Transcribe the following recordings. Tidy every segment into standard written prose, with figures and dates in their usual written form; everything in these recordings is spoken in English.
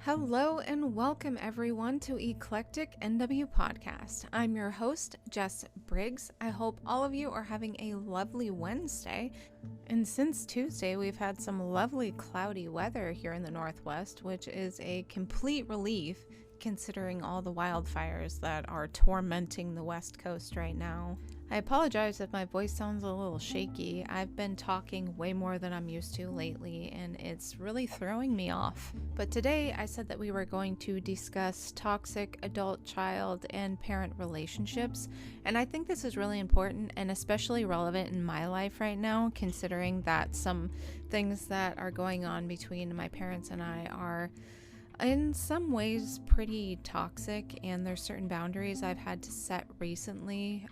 Hello and welcome everyone to Eclectic NW Podcast. I'm your host, Jess Briggs. I hope all of you are having a lovely Wednesday. And since Tuesday, we've had some lovely cloudy weather here in the Northwest, which is a complete relief considering all the wildfires that are tormenting the West Coast right now. I apologize if my voice sounds a little shaky. I've been talking way more than I'm used to lately, and it's really throwing me off. But today I said that we were going to discuss toxic adult-child and parent relationships, and I think this is really important and especially relevant in my life right now, considering that some things that are going on between my parents and I are in some ways pretty toxic, and there's certain boundaries I've had to set recently,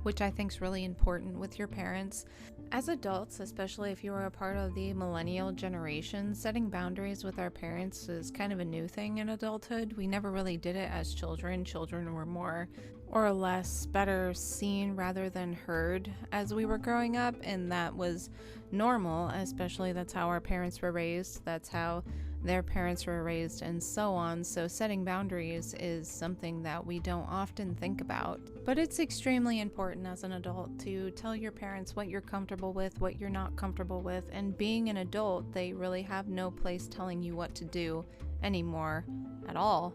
which I think is really important with your parents. As adults, especially if you are a part of the millennial generation, setting boundaries with our parents is kind of a new thing in adulthood. We never really did it as children. Children were more or less better seen rather than heard as we were growing up, and that was normal, especially that's how our parents were raised, that's how their parents were raised, and so on. So setting boundaries is something that we don't often think about, but it's extremely important as an adult to tell your parents what you're comfortable with, what you're not comfortable with, and being an adult, they really have no place telling you what to do anymore at all.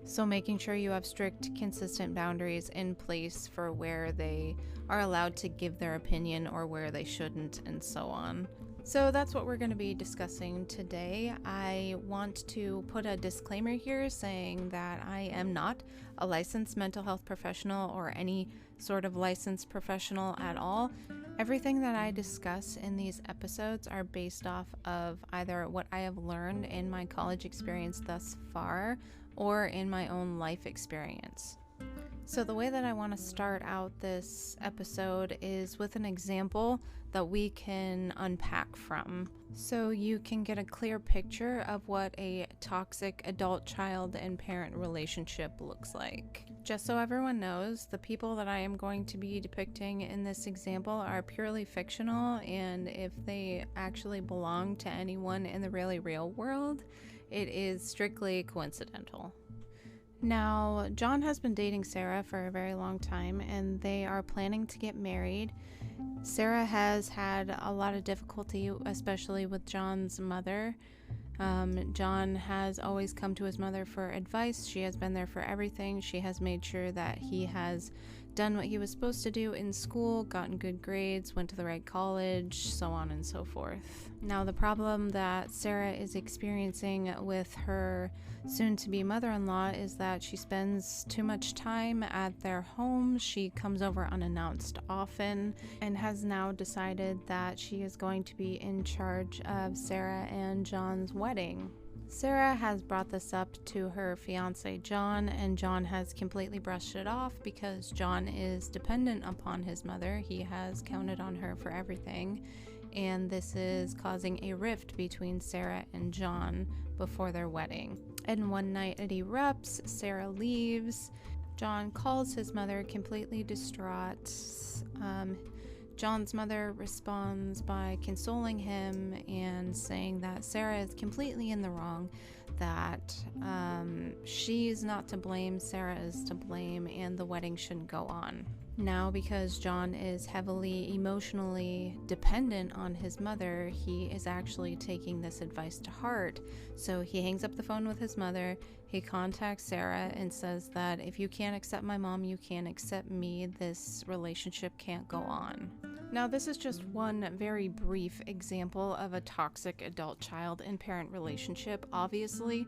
So making sure you have strict, consistent boundaries in place for where they are allowed to give their opinion or where they shouldn't, and so on. So that's what we're going to be discussing today. I want to put a disclaimer here saying that I am not a licensed mental health professional or any sort of licensed professional at all. Everything that I discuss in these episodes are based off of either what I have learned in my college experience thus far or in my own life experience. So the way that I want to start out this episode is with an example that we can unpack from, so you can get a clear picture of what a toxic adult-child and parent relationship looks like. Just so everyone knows, the people that I am going to be depicting in this example are purely fictional, and if they actually belong to anyone in the really real world, it is strictly coincidental. Now, John has been dating Sarah for a very long time, and they are planning to get married. Sarah has had a lot of difficulty, especially with John's mother. John has always come to his mother for advice. She has been there for everything. She has made sure that he has done what he was supposed to do in school, gotten good grades, went to the right college, so on and so forth. Now, the problem that Sarah is experiencing with her soon-to-be mother-in-law is that she spends too much time at their home. She comes over unannounced often and has now decided that she is going to be in charge of Sarah and John's wedding. Sarah has brought this up to her fiance John, and John has completely brushed it off because John is dependent upon his mother. He has counted on her for everything, and this is causing a rift between Sarah and John before their wedding. And one night it erupts, Sarah leaves, John calls his mother completely distraught. John's mother responds by consoling him and saying that Sarah is completely in the wrong, that she's not to blame, Sarah is to blame, and the wedding shouldn't go on. Now, because John is heavily emotionally dependent on his mother, he is actually taking this advice to heart. So he hangs up the phone with his mother, he contacts Sarah and says that if you can't accept my mom, you can't accept me, this relationship can't go on. Now, this is just one very brief example of a toxic adult-child and parent relationship. Obviously,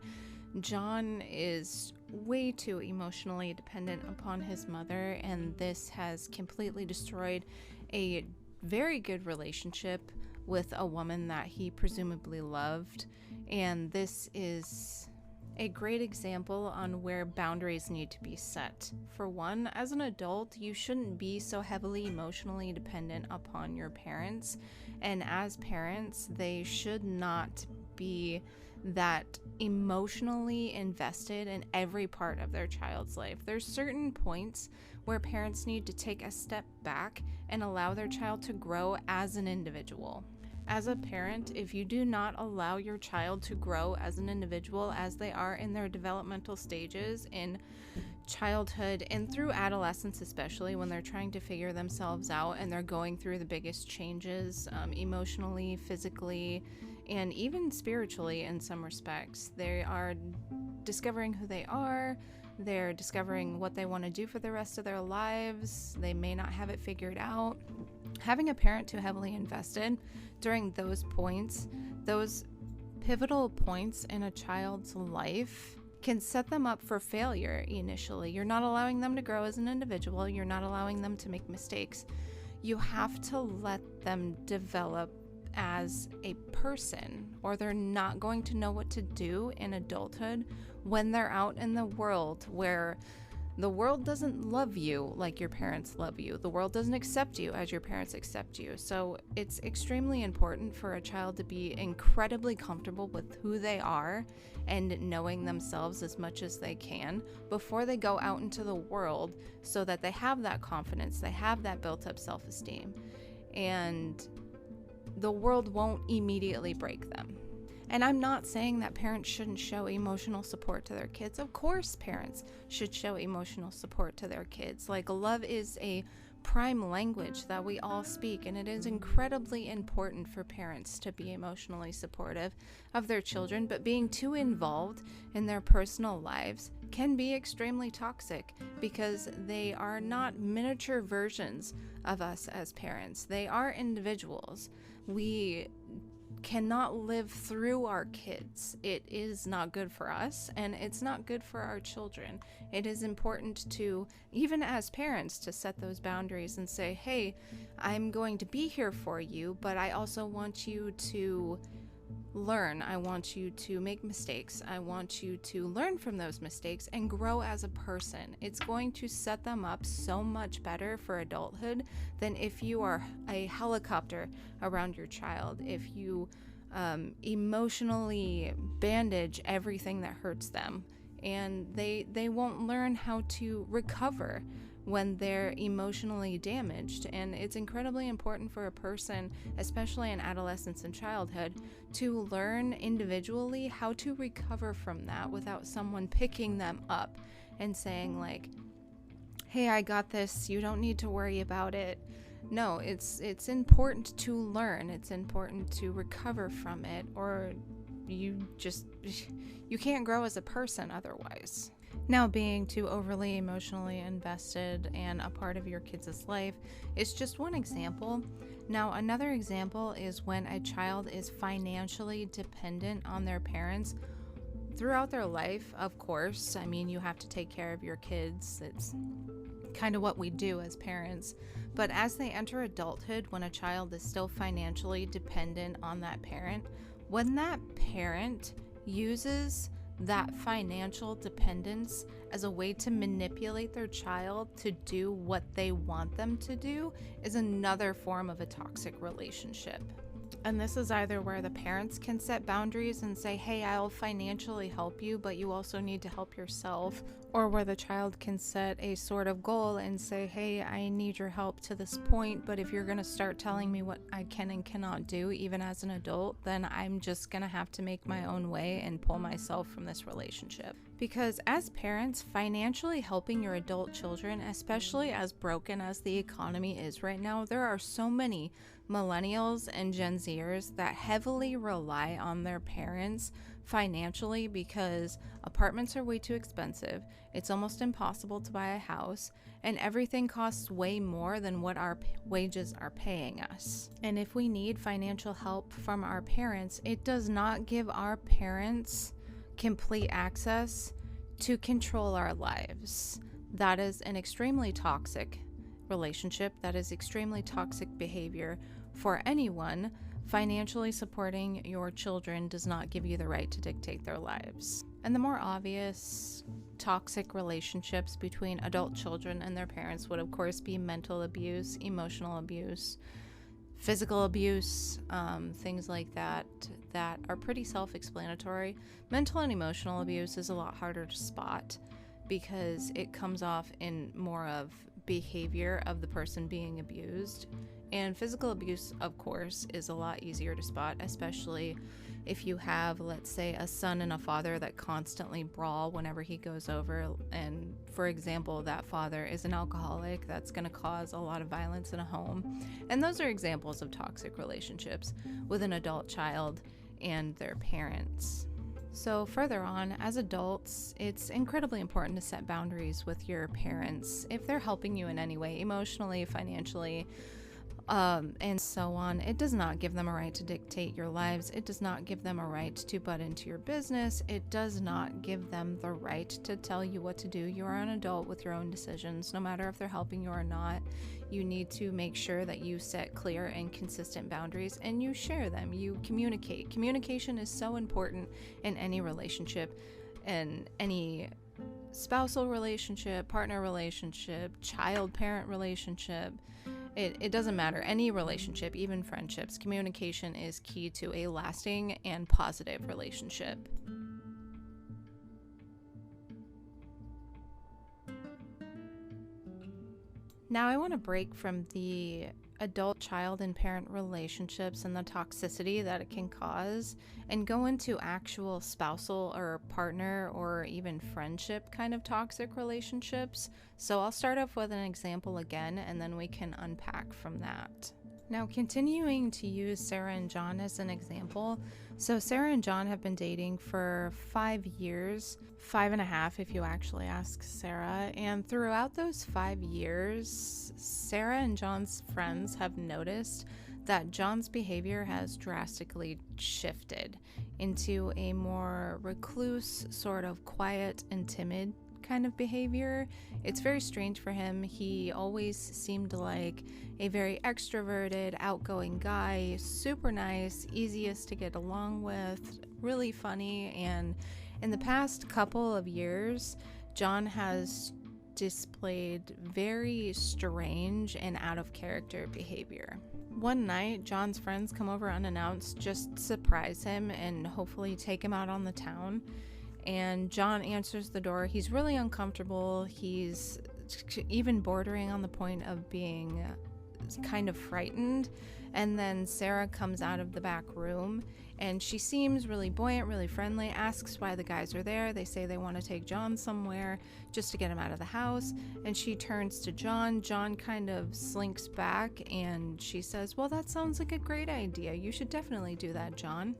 John is way too emotionally dependent upon his mother, and this has completely destroyed a very good relationship with a woman that he presumably loved. And this is a great example on where boundaries need to be set. For one, as an adult, you shouldn't be so heavily emotionally dependent upon your parents, and as parents, they should not be that emotionally invested in every part of their child's life. There's certain points where parents need to take a step back and allow their child to grow as an individual. As a parent, if you do not allow your child to grow as an individual as they are in their developmental stages in childhood and through adolescence, especially when they're trying to figure themselves out and they're going through the biggest changes emotionally, physically, and even spiritually in some respects. They are discovering who they are. They're discovering what they want to do for the rest of their lives. They may not have it figured out. Having a parent too heavily invested during those points, those pivotal points in a child's life, can set them up for failure initially. You're not allowing them to grow as an individual. You're not allowing them to make mistakes. You have to let them develop as a person, or they're not going to know what to do in adulthood when they're out in the world, where the world doesn't love you like your parents love you. The world doesn't accept you as your parents accept you. So it's extremely important for a child to be incredibly comfortable with who they are and knowing themselves as much as they can before they go out into the world, so that they have that confidence, they have that built up self-esteem, and the world won't immediately break them. And I'm not saying that parents shouldn't show emotional support to their kids. Of course, parents should show emotional support to their kids. Like, love is a prime language that we all speak, and it is incredibly important for parents to be emotionally supportive of their children, but being too involved in their personal lives can be extremely toxic, because they are not miniature versions of us as parents. They are individuals. We cannot live through our kids. It is not good for us, and it's not good for our children. It is important to, even as parents, to set those boundaries and say, hey, I'm going to be here for you, but I also want you to learn. I want you to make mistakes. I want you to learn from those mistakes and grow as a person. It's going to set them up so much better for adulthood than if you are a helicopter around your child, if you emotionally bandage everything that hurts them, and they won't learn how to recover when they're emotionally damaged. And it's incredibly important for a person, especially in adolescence and childhood, to learn individually how to recover from that without someone picking them up and saying like, hey, I got this, you don't need to worry about it. No, it's important to learn. It's important to recover from it, or you can't grow as a person otherwise. Now, being too overly emotionally invested and a part of your kids' life is just one example. Now, another example is when a child is financially dependent on their parents throughout their life. Of course, I mean, you have to take care of your kids. It's kind of what we do as parents. But as they enter adulthood, when a child is still financially dependent on that parent, when that parent uses that financial dependence as a way to manipulate their child to do what they want them to do, is another form of a toxic relationship. And this is either where the parents can set boundaries and say, hey, I'll financially help you, but you also need to help yourself. Or where the child can set a sort of goal and say, hey, I need your help to this point, but if you're going to start telling me what I can and cannot do, even as an adult, then I'm just going to have to make my own way and pull myself from this relationship. Because as parents, financially helping your adult children, especially as broken as the economy is right now, there are so many millennials and Gen Zers that heavily rely on their parents financially because apartments are way too expensive. It's almost impossible to buy a house, and everything costs way more than what our wages are paying us. And if we need financial help from our parents, it does not give our parents complete access to control our lives. That is an extremely toxic relationship. That is extremely toxic behavior for anyone. Financially supporting your children does not give you the right to dictate their lives. And the more obvious toxic relationships between adult children and their parents would, of course, be mental abuse, emotional abuse, physical abuse, things like that are pretty self-explanatory. Mental and emotional abuse is a lot harder to spot because it comes off in more of behavior of the person being abused And physical abuse, of course, is a lot easier to spot, especially if you have, let's say, a son and a father that constantly brawl whenever he goes over. And for example, that father is an alcoholic, that's going to cause a lot of violence in a home. And those are examples of toxic relationships with an adult child and their parents. So further on, as adults, it's incredibly important to set boundaries with your parents if they're helping you in any way, emotionally, financially, and so on. It does not give them a right to dictate your lives. It does not give them a right to butt into your business. It does not give them the right to tell you what to do. You are an adult with your own decisions, no matter if they're helping you or not. You need to make sure that you set clear and consistent boundaries and you share them. You communicate. Communication is so important in any relationship, in any spousal relationship, partner relationship, child-parent relationship. It doesn't matter. Any relationship, even friendships, communication is key to a lasting and positive relationship. Now I want to break from the adult, child, and parent relationships and the toxicity that it can cause and go into actual spousal or partner or even friendship kind of toxic relationships. So I'll start off with an example again, and then we can unpack from that. Now, continuing to use Sarah and John as an example. So Sarah and John have been dating for 5 years, 5.5 if you actually ask Sarah. And throughout those 5 years, Sarah and John's friends have noticed that John's behavior has drastically shifted into a more recluse, sort of quiet and timid kind of behavior. It's very strange for him. He always seemed like a very extroverted, outgoing guy, super nice, easiest to get along with, really funny. And in the past couple of years, John has displayed very strange and out of character behavior. One night, John's friends come over unannounced, just surprise him and hopefully take him out on the town. And John answers the door. He's really uncomfortable. He's even bordering on the point of being kind of frightened. And then Sarah comes out of the back room and she seems really buoyant, really friendly, asks why the guys are there. They say they want to take John somewhere just to get him out of the house. And she turns to John. John kind of slinks back and she says, "Well, that sounds like a great idea. You should definitely do that, John."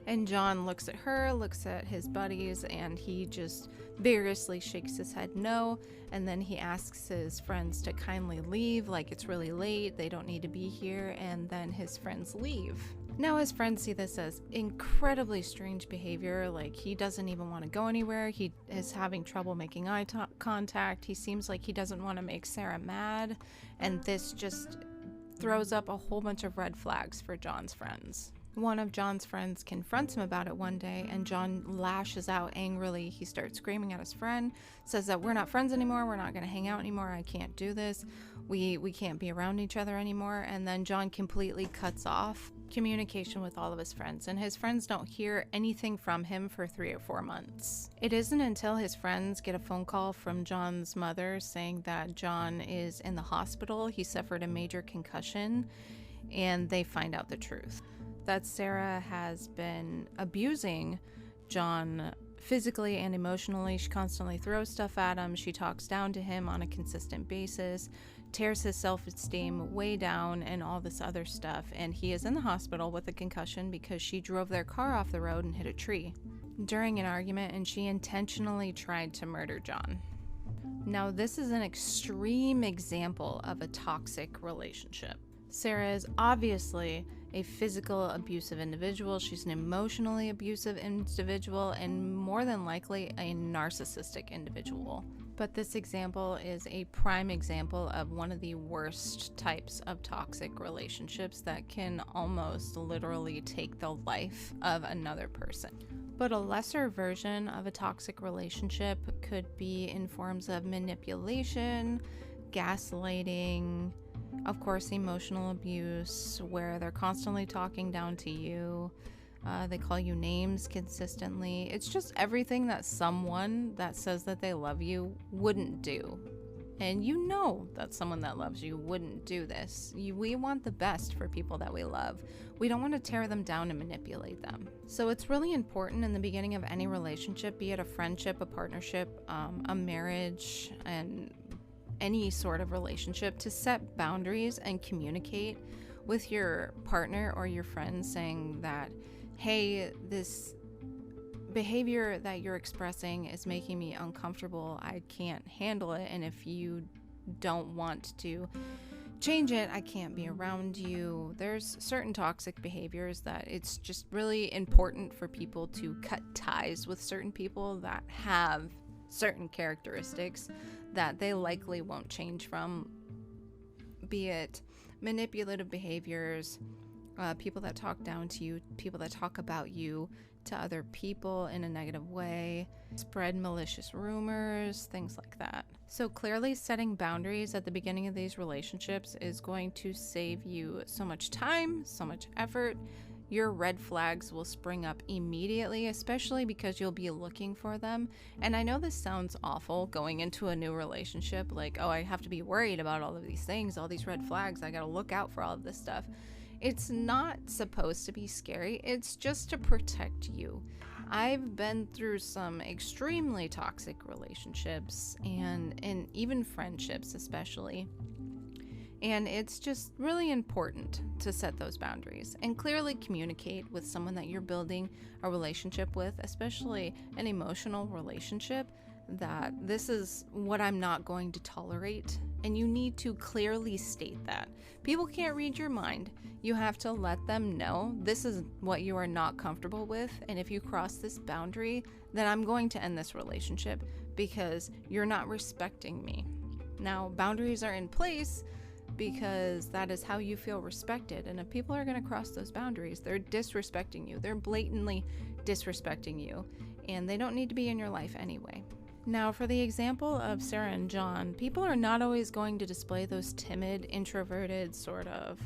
And John looks at her, looks at his buddies, and he just vigorously shakes his head no. And then he asks his friends to kindly leave, like it's really late, they don't need to be here, and then his friends leave. Now his friends see this as incredibly strange behavior, like he doesn't even want to go anywhere, he is having trouble making eye contact, he seems like he doesn't want to make Sarah mad, and this just throws up a whole bunch of red flags for John's friends. One of John's friends confronts him about it one day, and John lashes out angrily. He starts screaming at his friend, says that we're not friends anymore, we're not going to hang out anymore, I can't do this, we can't be around each other anymore. And then John completely cuts off communication with all of his friends, and his friends don't hear anything from him for 3 or 4 months. It isn't until his friends get a phone call from John's mother saying that John is in the hospital, he suffered a major concussion, and they find out the truth. That Sarah has been abusing John physically and emotionally. She constantly throws stuff at him. She talks down to him on a consistent basis, tears his self-esteem way down, and all this other stuff. And he is in the hospital with a concussion because she drove their car off the road and hit a tree during an argument, and she intentionally tried to murder John. Now, this is an extreme example of a toxic relationship. Sarah is obviously a physical abusive individual. She's an emotionally abusive individual, and more than likely a narcissistic individual. But this example is a prime example of one of the worst types of toxic relationships that can almost literally take the life of another person. But a lesser version of a toxic relationship could be in forms of manipulation, gaslighting, of course, emotional abuse, where they're constantly talking down to you. They call you names consistently. It's just everything that someone that says that they love you wouldn't do. And you know that someone that loves you wouldn't do this. We want the best for people that we love. We don't want to tear them down and manipulate them. So it's really important in the beginning of any relationship, be it a friendship, a partnership, a marriage, and any sort of relationship, to set boundaries and communicate with your partner or your friend saying that, hey, this behavior that you're expressing is making me uncomfortable. I can't handle it. And if you don't want to change it, I can't be around you. There's certain toxic behaviors that it's just really important for people to cut ties with certain people that have certain characteristics that they likely won't change from, be it manipulative behaviors, people that talk down to you, people that talk about you to other people in a negative way, spread malicious rumors, things like that. So clearly setting boundaries at the beginning of these relationships is going to save you so much time, so much effort. Your red flags will spring up immediately, especially because you'll be looking for them. And I know this sounds awful going into a new relationship, like, oh, I have to be worried about all of these things, all these red flags, I gotta look out for all of this stuff. It's not supposed to be scary, it's just to protect you. I've been through some extremely toxic relationships and even friendships especially. And it's just really important to set those boundaries and clearly communicate with someone that you're building a relationship with, especially an emotional relationship, that this is what I'm not going to tolerate. And you need to clearly state that. People can't read your mind. You have to let them know this is what you are not comfortable with. And if you cross this boundary, then I'm going to end this relationship because you're not respecting me. Now, boundaries are in place because that is how you feel respected. And if people are going to cross those boundaries, they're disrespecting you. They're blatantly disrespecting you. And they don't need to be in your life anyway. Now, for the example of Sarah and John, people are not always going to display those timid, introverted sort of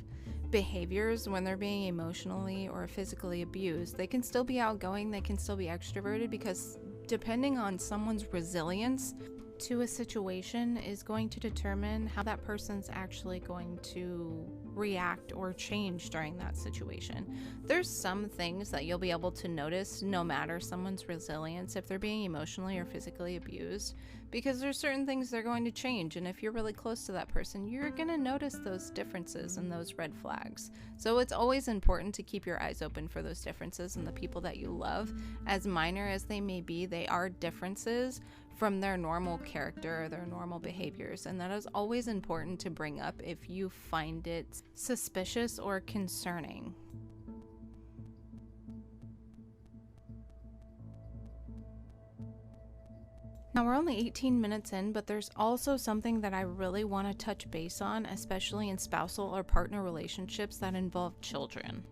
behaviors when they're being emotionally or physically abused. They can still be outgoing, they can still be extroverted, because depending on someone's resilience to a situation is going to determine how that person's actually going to react or change during that situation. There's some things that you'll be able to notice no matter someone's resilience if they're being emotionally or physically abused, because there's certain things they're going to change, and if you're really close to that person, you're going to notice those differences and those red flags. So it's always important to keep your eyes open for those differences in the people that you love. As minor as they may be, they are differences from their normal character, their normal behaviors, and that is always important to bring up if you find it suspicious or concerning. Now, we're only 18 minutes in, but there's also something that I really want to touch base on, especially in spousal or partner relationships that involve children.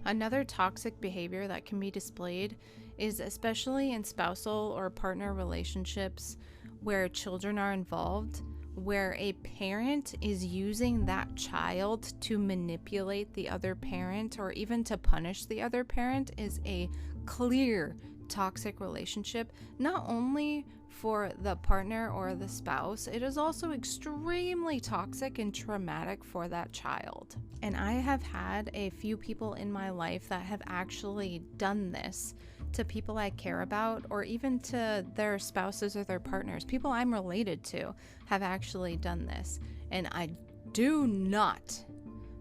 Another toxic behavior that can be displayed is especially in spousal or partner relationships where children are involved, where a parent is using that child to manipulate the other parent or even to punish the other parent, is a clear toxic relationship, not only for the partner or the spouse, it is also extremely toxic and traumatic for that child. And I have had a few people in my life that have actually done this to people I care about, or even to their spouses or their partners. People I'm related to have actually done this, and I do not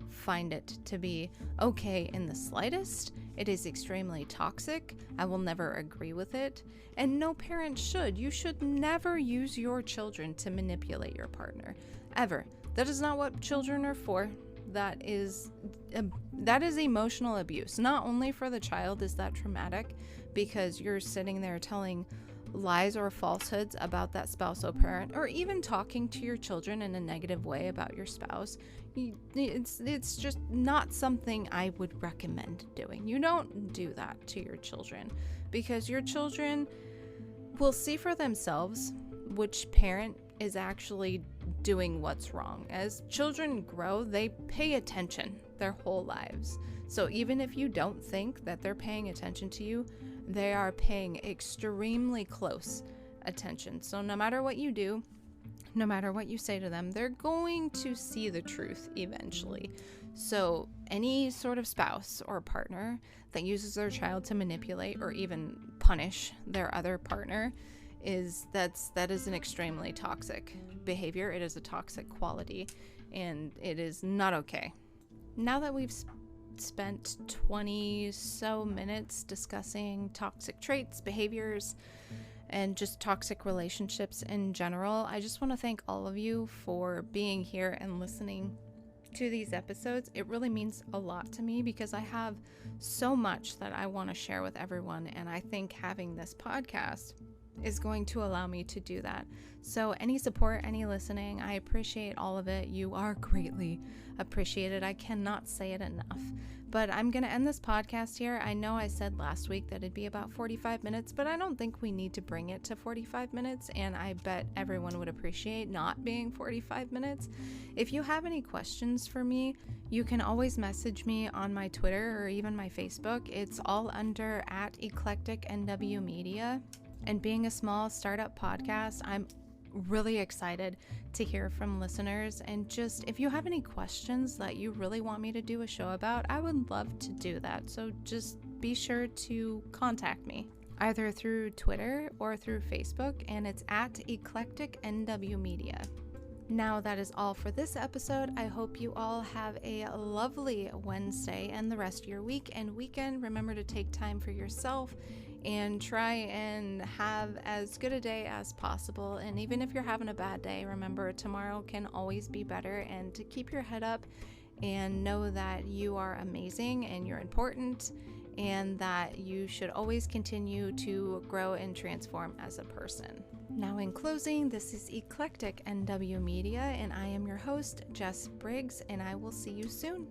find it to be okay in the slightest. It is extremely toxic. I will never agree with it, and no parent should. You should never use your children to manipulate your partner, ever. That is not what children are for. That is emotional abuse. Not only for the child is that traumatic, because you're sitting there telling lies or falsehoods about that spouse or parent, or even talking to your children in a negative way about your spouse. It's just not something I would recommend doing. You don't do that to your children, because your children will see for themselves which parent is actually doing what's wrong. As children grow, they pay attention their whole lives. So even if you don't think that they're paying attention to you, they are paying extremely close attention. So no matter what you do, no matter what you say to them, they're going to see the truth eventually. So any sort of spouse or partner that uses their child to manipulate or even punish their other partner that is an extremely toxic behavior. It is a toxic quality, and it is not okay. Now that we've spent 20 so minutes discussing toxic traits, behaviors, and just toxic relationships in general, I just want to thank all of you for being here and listening to these episodes. It really means a lot to me because I have so much that I want to share with everyone, and I think having this podcast is going to allow me to do that. So any support, any listening, I appreciate all of it. You are greatly appreciated. I cannot say it enough. But I'm going to end this podcast here. I know I said last week that it'd be about 45 minutes, but I don't think we need to bring it to 45 minutes, and I bet everyone would appreciate not being 45 minutes. If you have any questions for me, you can always message me on my Twitter or even my Facebook. It's all under @EclecticNWmedia. And being a small startup podcast, I'm really excited to hear from listeners. And just if you have any questions that you really want me to do a show about, I would love to do that. So just be sure to contact me either through Twitter or through Facebook, and it's @EclecticNWmedia. Now that is all for this episode. I hope you all have a lovely Wednesday and the rest of your week and weekend. Remember to take time for yourself and try and have as good a day as possible. And even if you're having a bad day, remember tomorrow can always be better, and to keep your head up and know that you are amazing and you're important, and that you should always continue to grow and transform as a person. Now, in closing, this is Eclectic NW Media, and I am your host, Jess Briggs, and I will see you soon.